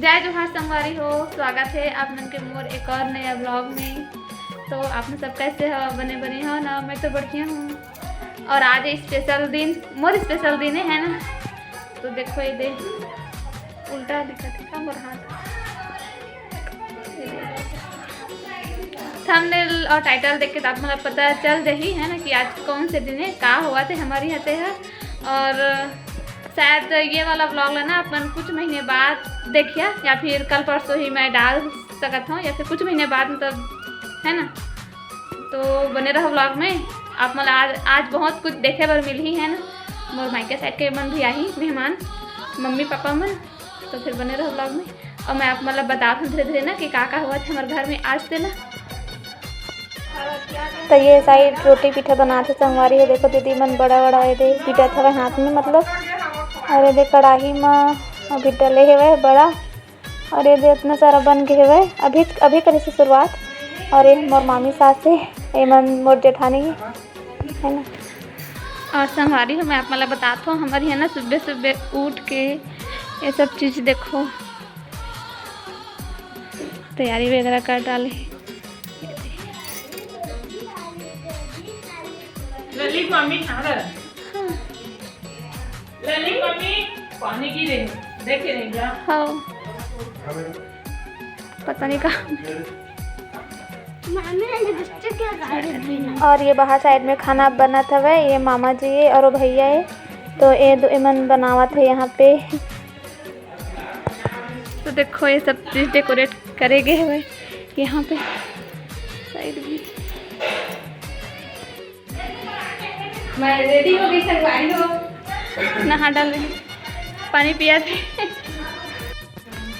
जय जोहार संगवारी हो, स्वागत है आप मन के मोर एक और नया ब्लॉग में। तो आपने सब कैसे हो, बने बने हो ना? मैं तो बढ़िया हूँ। और आज स्पेशल दिन, मोर स्पेशल दिन है ना। तो देखो ये देख उल्टा दिखा था मोर हाथ। थंबनेल और टाइटल देख के तो आप मतलब पता चल रही है ना कि आज कौन से दिन है, का हुआ थे हमारे यहाँ है। और शायद ये वाला ब्लॉग लेना अपन कुछ महीने बाद देखिए, या फिर कल परसों ही मैं डाल सकता हूँ, या फिर कुछ महीने बाद मतलब है ना। तो बने रहो ब्लॉग में। आप मतलब आज बहुत कुछ देखे पर मिल ही है ना। मोर मायके साइड के मन भी आई मेहमान, मम्मी पापा मन। तो फिर बने रहो ब्लॉग में और मैं आप मतलब बता दूँ धीरे धीरे ना कि का हुआ था हमारे घर में आज देना। तो ये साइड रोटी पीठा बनाते संगवारी है। देखो दीदी मन बड़ा बड़ा दे पीठा था हाथ में मतलब। और ये कढ़ाई में अभी डले हुए बड़ा, और ये इतना सारा बन गए हुए अभी अभी करे से शुरुआत। और ये मोर मामी सास है, ये मन मोर जेठानी है ना। और संगवारी हो मैं आप मतलब बताता हूँ हमारी है ना, सुबह सुबह उठ के ये सब चीज़ देखो तैयारी वगैरह कर डाले। ललित मम्मी ललित मम्मी पानी की रही देखे नहीं जा। हाँ पता नहीं कहाँ। और ये बाहर साइड में खाना बना था वह, ये मामा जी है और वो भैया है। तो ये दो मन बनावा था यहाँ पे। तो देखो ये सब चीज़ डेकोरेट करे गए हुए यहाँ पे साइड में। मैं रेडी हो गई संगवारी हो। नहा डाल रही, पानी पिया थे।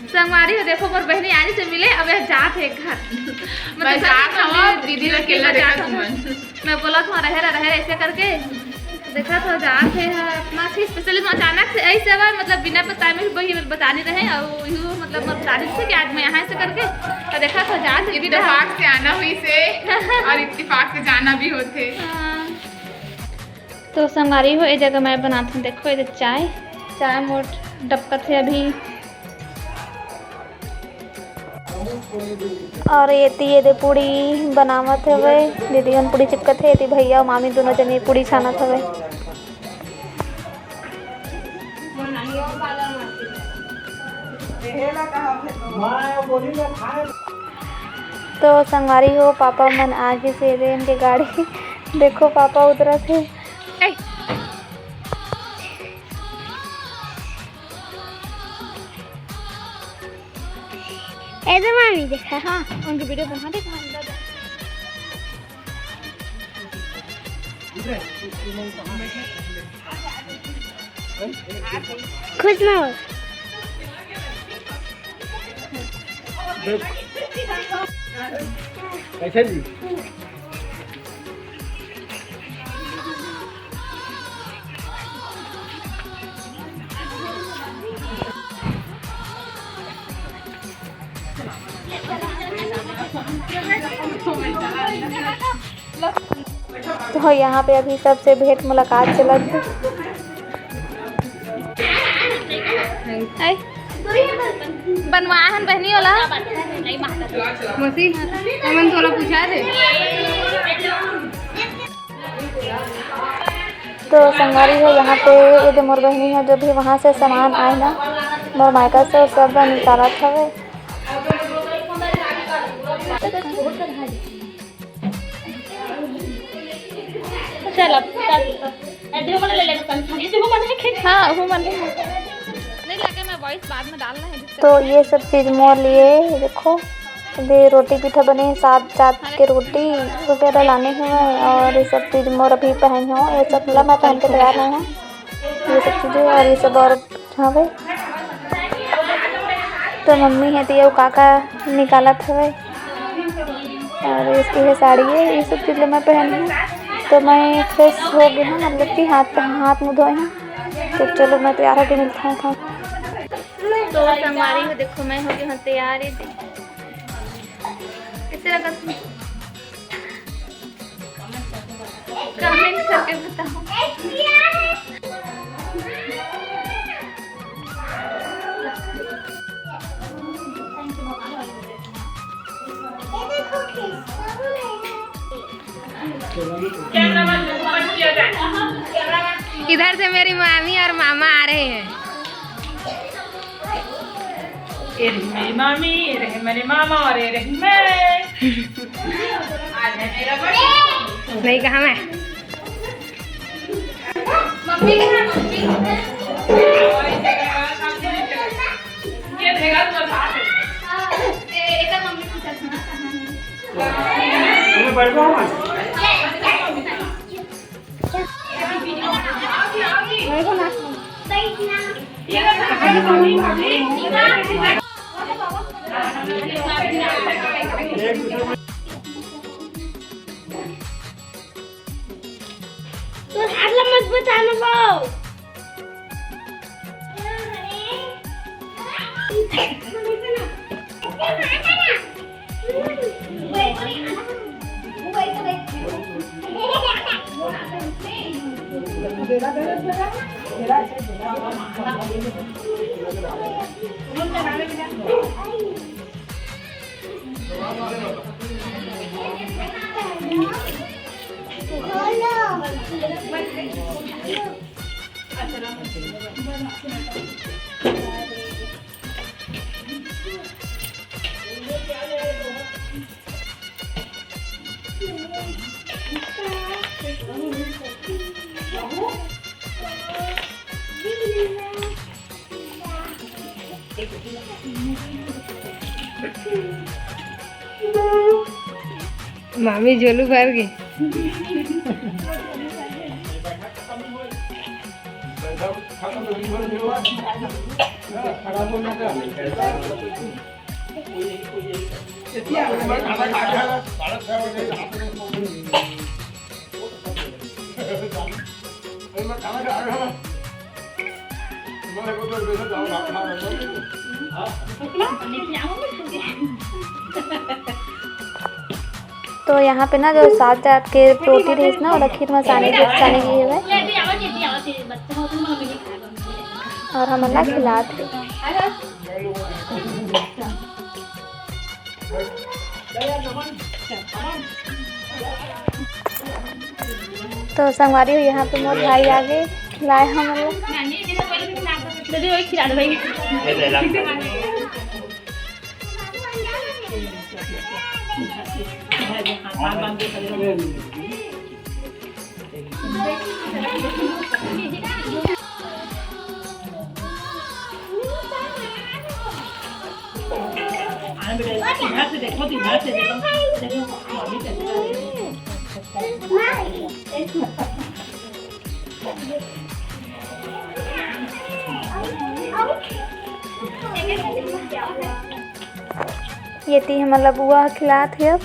संगवारी हो देखो मोर बहनी आने से मिले, अब यह जात है घर। मैं जात हूँ दीदी अकेला देखा तुमन। मैं बोला था रहे ऐसे करके देखा था जात है अपना चीज स्पेशली अचानक से ऐसे हुआ, मतलब बिना बताए में वही बता नहीं रहे। और यूँ मतलब मैं बता रही थी कि आज मैं यहाँ से करके तो देखा था जात है। इत्तेफाक से आना हुई से और इत्तेफाक से जाना भी होते। तो संगवारी हो ये जगह मैं बनाती हूँ। देखो ये चाय मोट डबकत है अभी। और ये दे पूड़ी बनावत हवे, दीदी हम पूड़ी चिपकत है। भैया और मामी दोनों जने पूड़ी छानत हवे। तो संगवारी हो पापा मन आगे से रेन के गाड़ी देखो पापा उतरा थे। ऐसे मामी देखा। हाँ उनकी वीडियो बना दे। खुश ना हो। कैसे जी? तो यहाँ पे अभी सबसे भेंट मुलाकात चलत है। बनवाहन बहनी वाला मसी हमन थोड़ा पूछा दे। तो संगवारी है यहाँ पे ये जो मोर बहनी है, जो भी वहाँ से सामान आए ना मोर मायका से सब निकाला था। चल अब हाँ वो मन नहीं लगे, मैं वॉइस बाद में डालना है। तो ये सब चीज़ मोर लिए देखो। ये रोटी पीठा बने, साथ जात के रोटी वगैरह लाने हुए। और ये सब चीज़ मोर अभी पहन हो, ये सब मैं पहन के तैयार नहीं हूँ ये सब चीज़ें। और ये सब और हवे तो मम्मी है तो ये काका निकाला था। और इसकी है साड़ी है, ये सब चीज़ें मैं पहनी हूँ। तो मैं फ्रेश हो गई हूँ, मतलब कि हाथ मुँह धोए हैं। तो चलो मैं तैयार होकर मिलता हूँ। तो संगवारी हो देखो मैं हो गई हूँ तैयार। कैसे लगा तुम्हें? कमेंट करके बताओ। इधर से मेरी मामी और मामा आ रहे हैं। ये रही मेरी मामी, ये रहे मेरे मामा और ये रही मैं। आज है मेरा बर्थडे। नहीं कहा मैं मम्मी मम्मी ये रहेगा तुम्हारे साथ। एक मम्मी की तरफ तुम्हें बढ़ जाओ तो आटला मत बताना वो मामी झोलू भर गई। तो यहाँ पे ना जो साथ जात के रोटी रही ना और खीर मसाने की है और हम अल्लाह खिलाते। तो संगवारी हो यहाँ पे मोर भाई आगे खिलाए हम ये थी हमारा बुआ खिलात है। अब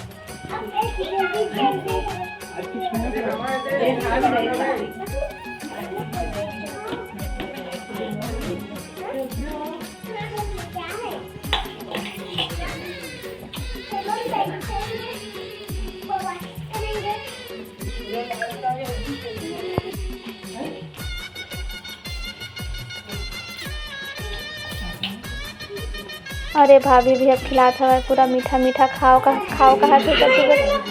अरे भाभी भी अब खिलात हवा पूरा मीठा मीठा खाओ कहा थे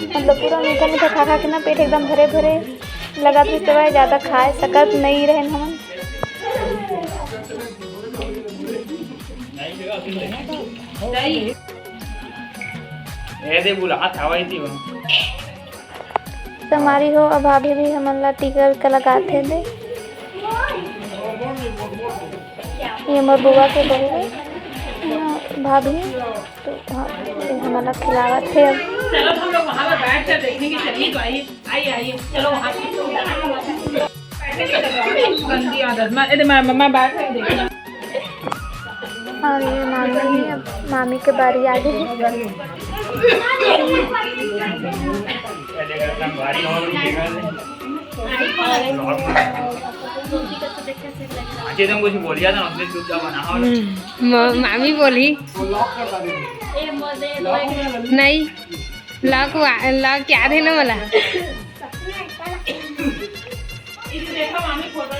मतलब पूरा मीठा मीठा खा खा के ना पेट एकदम भरे भरे लगा तो दवाई ज़्यादा खाए सकत नहीं रहे हम। हमारी हो अब भाभी भी हमारा टीका वीका लगाते दे। ये मोर बुआ के बहू भाभी तो हमारा खिलावत है। अब चलो हम लोग वहाँ पर बैठ कर देखने की चलिए। तो आइए आइए आइए चलो वहाँ गंदी आदत मम्मा बैठ कर देखना। और ये मामी है, अब मामी के बारी आ गई। तुम कुछ बोलिया था उसने चुपचाप बना। मामी बोली नहीं लॉक क्या थे ना मला देखो मामी फोटो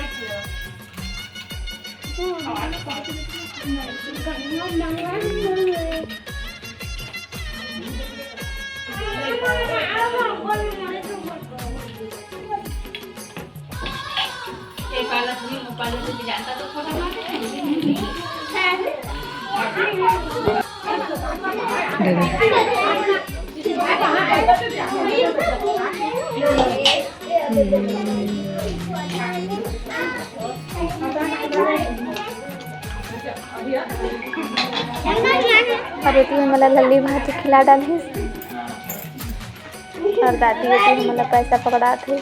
और ये मला लल्ली भाजी खिला डाली और दादी ये मला पैसा पकड़ा थे।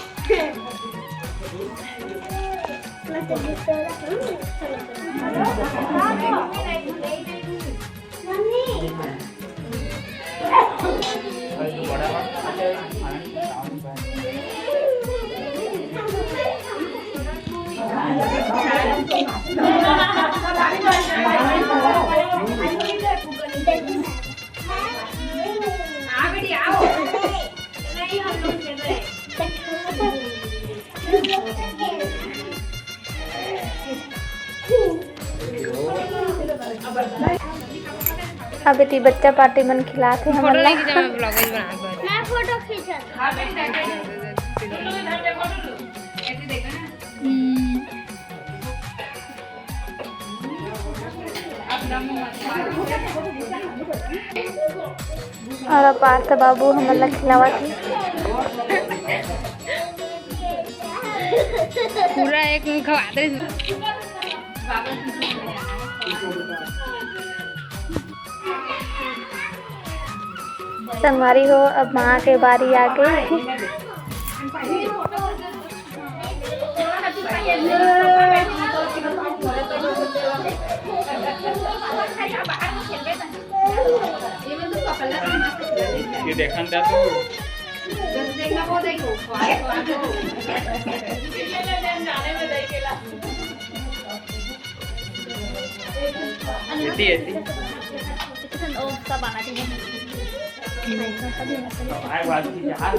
अब इतनी बच्चा पार्टी मन खिलाते हैं फोटो हमला। लेके जा, मैं ब्लॉग बना दूँ। मैं फोटो खींचा। और पार्थ बाबू हमला खिलावा थी। पूरा एक खवाते संगवारी हो, अब माँ के बारी आ गई। ये देखन दा तो ऐसी आए बात की जहाज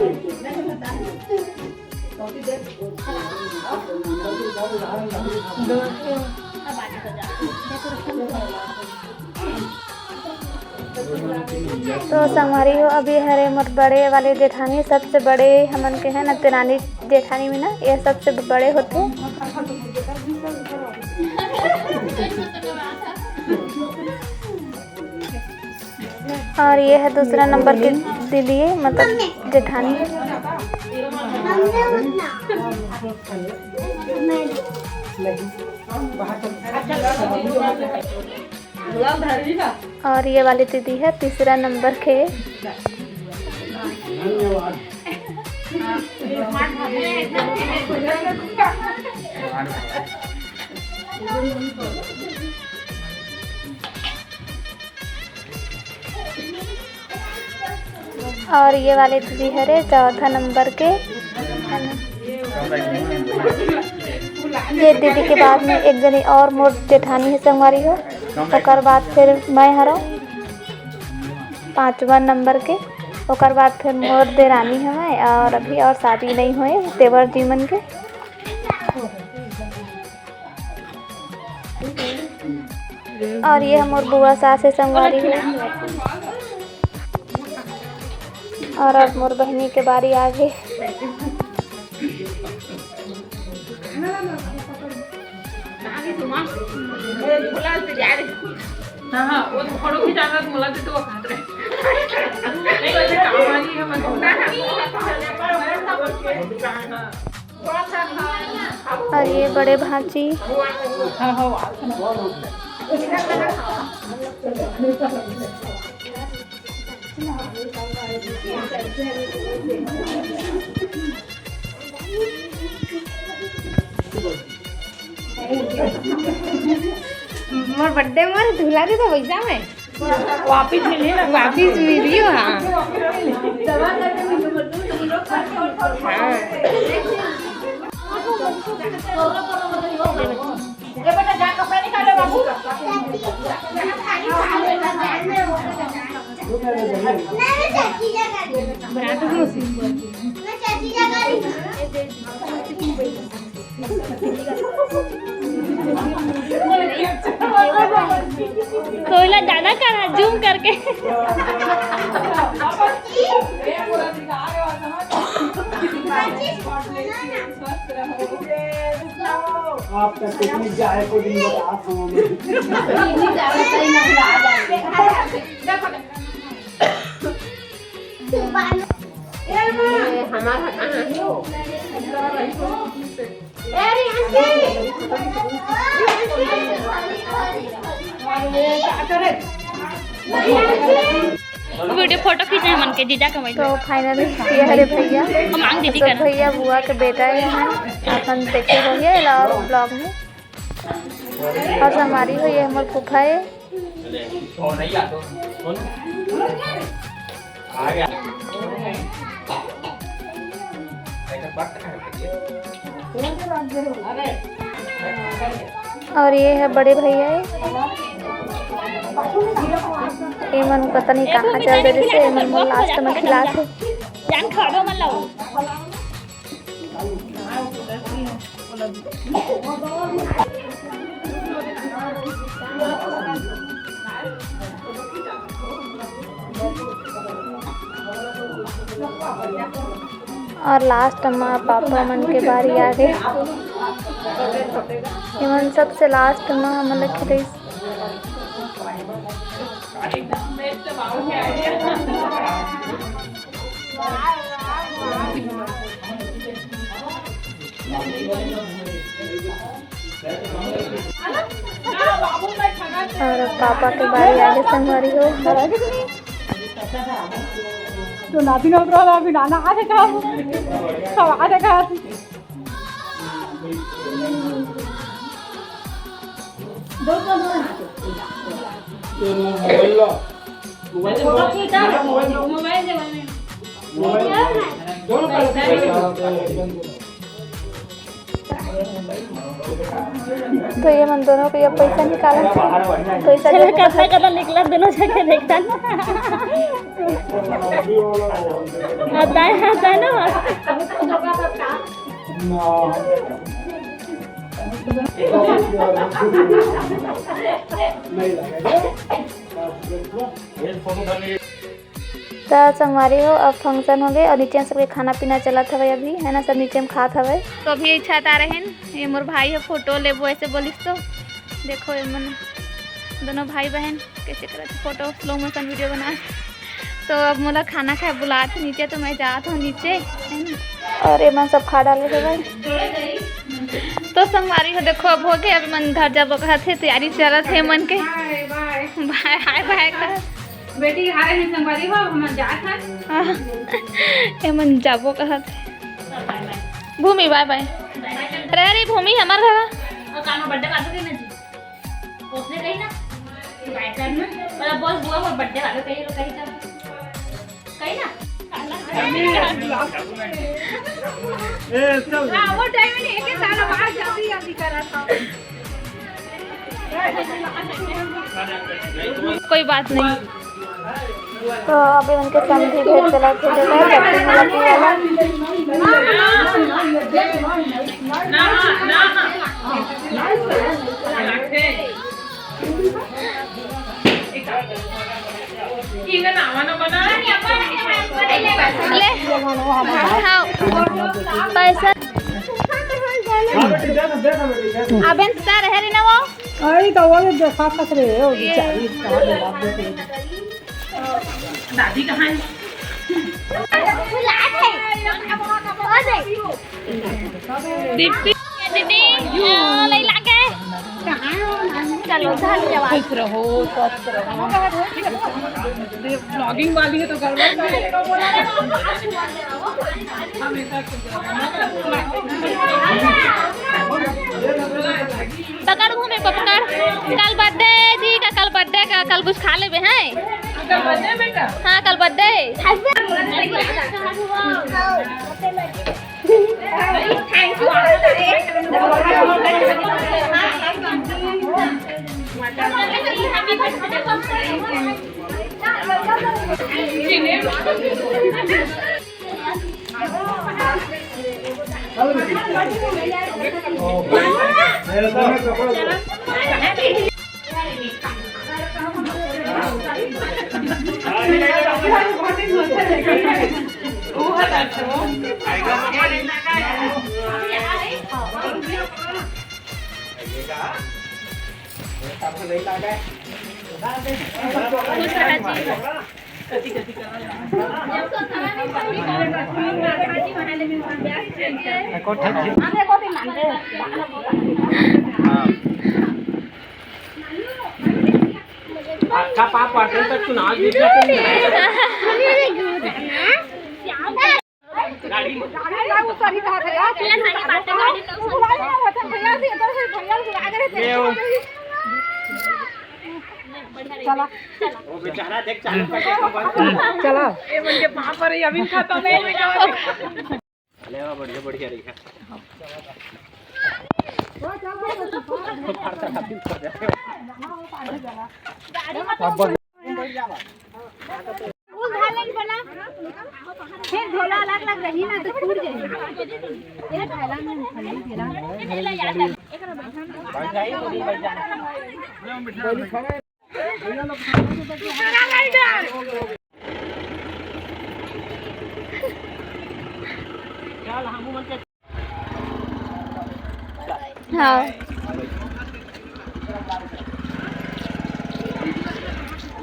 तो संगवारी हो, अभी हरे मोर बड़े वाले जेठानी सबसे बड़े हमन के हैं ना, तेरानी जेठानी में ना ये सबसे बड़े होते। और ये है दूसरा नंबर की दीदी है, मतलब जेठानी। और ये वाली दीदी है तीसरा नंबर के। और ये वाले दीदी है रे चौथा नंबर के। ये दीदी के बाद में एक जनी और मोर जेठानी है संगवारी हो, ओकर बाद फिर मैं हरा पाँचवा नंबर के। ओकर बाद फिर मोर देरानी है और अभी और शादी नहीं हुए तेवर जीवन के। और ये मोर बुआ सास है संगवारी है। और अब मोर बहनी के बारी आ गई। हाँ वो तो फोटो खिंचाना तो मुला तो खाते रहे नहीं वैसे काम वाली है और ये बड़े भांजी। मोर बर्थडे मोर धुला दी तो वैसा में वापिस मिली ना वापिस मिली हो। हाँ ये बेटा जा कपड़ा निकालो बाबू कोयला ज्यादा कर रहा जूम करके। आपका पिकनिक जाए को दिन बता वीडियो फोटो खींचे हैं मन के जीजा का वही। तो फाइनली ये हरे भैया मांग दीदी सब का ना। भैया बुआ के बेटा है अपन देखे होंगे और ब्लॉग में। और हमारी हुई है हमारे फूफा है। और ये है बड़े भैया है। एमन पता नहीं कहाँ चल गए, जैसे एमन मोल लास्ट में खिला थे। जान खाड़ो मत लाओ। और लास्ट में पापा मन के बारी आ गई। एमन सबसे लास्ट में हम लोग खिलाई। और पापा के बारी आगे संगवारी हो। तो नाती ना उतरा अभी नाना आधे कहा सब आधे कहा तो ये मन दोनों को ये पैसा निकाला, पैसा कदा निकला दोनों जगह देखता आता है ना। तो संगवारी हो अब फंक्शन हो गए और नीचे में सबके खाना पीना चला था भाई अभी है ना, सब नीचे में खात हवे। तो अभी इच्छा आ रहे हैं ये मोर भाई है फोटो लेबो ऐसे बोलिस तो देखो ये मन दोनों भाई बहन कैसे करते फोटो स्लो मोशन वीडियो बना। तो अब मोला खाना खाए बुला थे नीचे तो मैं जात हूँ नीचे है ना। और एमन सब खा डाले थे भाई। तो संगवारी हो देखो अब हो गए, अब मन घर जब थे तैयारी चल थे मन के भाई हाय भाई का बेटी हारे नहीं संगवारी हो हम जात हैं। ए मन जाबो कहत भूमि बाय बाय। अरे अरे भूमि हमार घर और कानो बर्थडे बात के ना जी उसने कही ना बाय करना मतलब बॉस बुआ और बर्थडे वाले कही तो कही था कही ना हां वो टाइम में एक साल बाद जल्दी जल्दी करा था। कोई बात नहीं। तो अभी उनके समझी भेज चला थे जो है चटनी लगी वाला। ले हाँ पैसा अबे सर है ना वो अरे तो वो देखा तक रे ओ बेचारी दादी कहाँ है? दीदी दीदी ले लागे चलो चल जवाब खुश रहो स्वस्थ रहो। ब्लॉगिंग वाली है तो पकड़ घूमे पकड़ कल बर्थडे जी का कल बर्थडे का कल कुछ खा लेबे हैं। कल बर्थडे बेटा? हाँ कल बर्थडे। खुश रहा जी। अच्छा पाप पाटे तक चुनाव जीत जाते गाड़ी में वो बेचारा देख चालू करके चलो ये मुझे वहां पर ही अभी खत्म नहीं हुआ। लेवा बढ़िया बढ़िया रही है फिर झोला अलग अलग रही ना तो टूट जाएगी। ये थैला में खाली घेरा हाँ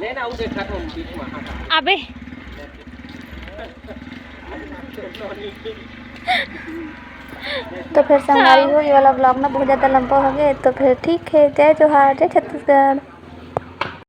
लेना वो देखा था बीच में अबे तो फिर संगवारी हो, ये वाला ब्लॉग ना बहुत ज़्यादा लंबा हो गया, तो फिर ठीक है। जय जोहार, जय छत्तीसगढ़।